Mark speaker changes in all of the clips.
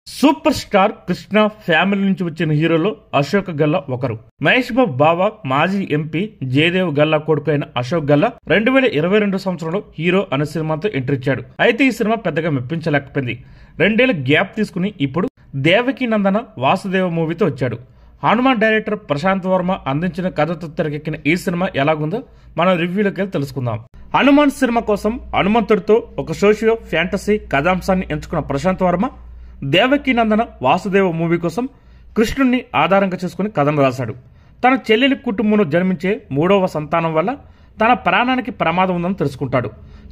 Speaker 1: Super star Krishna family నుంచి వచ్చిన హీరోలో అశోక్ గల్లా ఒకరు. మహేష్ బాబు బావ మాజీ ఎంపీ జయదేవ్ గల్లా కొడుకు అయిన అశోక్ గల్లా 2022 సంవత్సరంలో హీరో అనే సినిమాతో ఎంట్రీ ఇచ్చాడు. అయితే ఈ సినిమా పెద్దగా మెప్పించలేకపోయింది. 2 ఏళ్ల గ్యాప్ తీసుకుని ఇప్పుడు దేవకి నందన వాసుదేవ మూవీతో వచ్చాడు. హనుమాన్ డైరెక్టర్ ప్రశాంత్ వర్మ అందించిన కథతో తెరకెక్కిన ఈ సినిమా ఎలాగుందో మనం రివ్యూలోకి వెళ్ళి తెలుసుకుందాం. హనుమాన్ సినిమా కోసం హనుమంతుడితో ఒక సోషియో ఫ్యాంటసీ కథాంశాన్ని ఎంచుకున్న ప్రశాంత్ వర్మ దేవకి నందన వాసుదేవ మూవీ కోసం కృష్ణుణ్ణి ఆధారంగా చేసుకుని కథను రాశాడు. తన చెల్లెలి కుటుంబంలో జన్మించే 3వ సంతానం వల్ల తన ప్రాణానికి ప్రమాదం ఉందని తెలుసుకుంటాడు.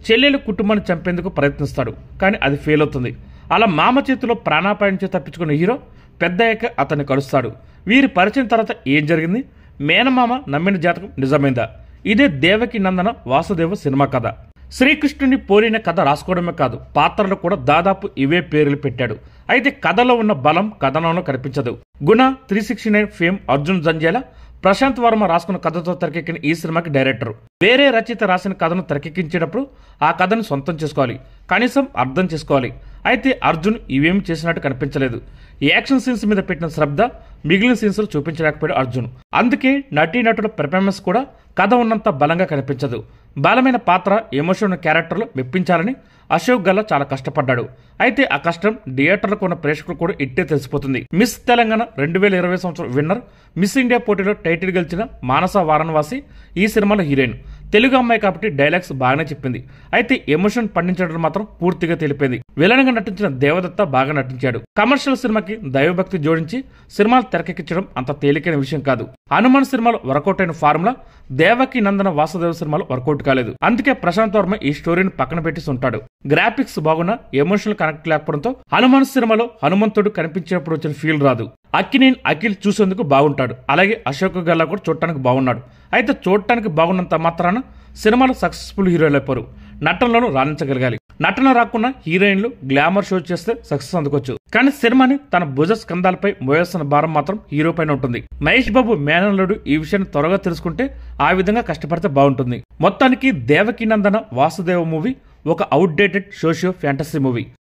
Speaker 1: చెల్లెలి కుటుంబాన్ని చంపేందుకు ప్రయత్నిస్తాడు, కానీ అది ఫెయిల్ అవుతుంది. అలా మామ చేతిలో ప్రాణాపాయం నుంచి తప్పించుకున్న హీరో పెద్దయ్యాక అతన్ని కలుస్తాడు. వీరి పరిచయం తర్వాత ఏం జరిగింది? మేనమామ నమ్మిన జాతకం నిజమైందా? ఇదే దేవకి నందన వాసుదేవ సినిమా కథ. శ్రీకృష్ణుని పోలిన కథ రాసుకోవడమే కాదు, పాత్రలు కూడా దాదాపు ఇవే పేర్లు పెట్టాడు. అయితే కథలో ఉన్న బలం కథనంలో కనిపించదు. గుణ 369 ఫేమ్ అర్జున్ జంజాల ప్రశాంత్ వర్మ రాసుకున్న కథతో తెరకెక్కిన ఈ సినిమాకి డైరెక్టర్ వేరే రచయిత రాసిన కథను తెరకెక్కించేటప్పుడు ఆ కథను సొంతం చేసుకోవాలి, కనీసం అర్థం చేసుకోవాలి. అయితే అర్జున్ ఇవేమి చేసినట్టు కనిపించలేదు. యాక్షన్ సీన్స్ మీద పెట్టిన శ్రద్ధ మిగిలిన సీన్స్ చూపించలేకపోయాడు అర్జున్. అందుకే నటీనటుల పెర్ఫార్మెన్స్ కూడా కథ ఉన్నంత బలంగా కనిపించదు. బలమైన పాత్ర, ఎమోషన్ క్యారెక్టర్లు మెప్పించాలని అశోక్ గల్లా చాలా కష్టపడ్డాడు. అయితే ఆ కష్టం థియేటర్లకు ఉన్న ప్రేక్షకులు కూడా ఇట్టే తెలిసిపోతుంది. మిస్ తెలంగాణ 2020 సంవత్సరం విన్నర్, మిస్ ఇండియా పోటీలో టైటిల్ గెలిచిన మానస వారణవాసి ఈ సినిమాలో హీరోయిన్. తెలుగు అమ్మాయి కాబట్టి డైలాగ్స్ బాగానే చెప్పింది. అయితే ఎమోషన్ పండించడం మాత్రం పూర్తిగా తెలిపింది. విలన్ గా నటించిన దేవదత్త బాగా నటించాడు. కమర్షియల్ సినిమాకి దైవభక్తి జోడించి సినిమాలు తెరకెక్కించడం అంత తేలికైన విషయం కాదు. హనుమాన్ సినిమాలో వర్కౌట్ అయిన ఫార్ములా దేవకి నందన వాసుదేవ సినిమాలో వర్కౌట్ కాలేదు. అందుకే ప్రశాంత్ వర్మ ఈ స్టోరీని పక్కన పెట్టి ఉంటాడు. గ్రాఫిక్స్ బాగున్నా ఎమోషనల్ కనెక్ట్ లేకపోవడంతో హనుమాన్ సినిమాలో హనుమంతుడు కనిపించేప్పుడు వచ్చిన ఫీల్ రాదు. అక్కినేని అఖిల్ చూసేందుకు బాగుంటాడు, అలాగే అశోక్ గల్లా కూడా చూడటానికి బాగున్నాడు. అయితే చూడటానికి బాగున్నంత మాత్రాన సినిమాలో సక్సెస్ఫుల్ హీరోలు అయిపోరు, నటనలోనూ రాణించగలగాలి. నటన రాకుండా హీరోయిన్లు గ్లామర్ షో చేస్తే సక్సెస్ అందుకోవచ్చు, కానీ సినిమాని తన భుజ స్కంధాలపై మోయాల్సిన భారం మాత్రం హీరో పైన ఉంటుంది. మహేష్ బాబు మేనల్లుడు ఈ విషయాన్ని త్వరగా తెలుసుకుంటే ఆ విధంగా కష్టపడితే బాగుంటుంది. మొత్తానికి దేవకి నందన వాసుదేవ మూవీ ఒక అవుట్డేటెడ్ సోషియో ఫ్యాంటసీ మూవీ.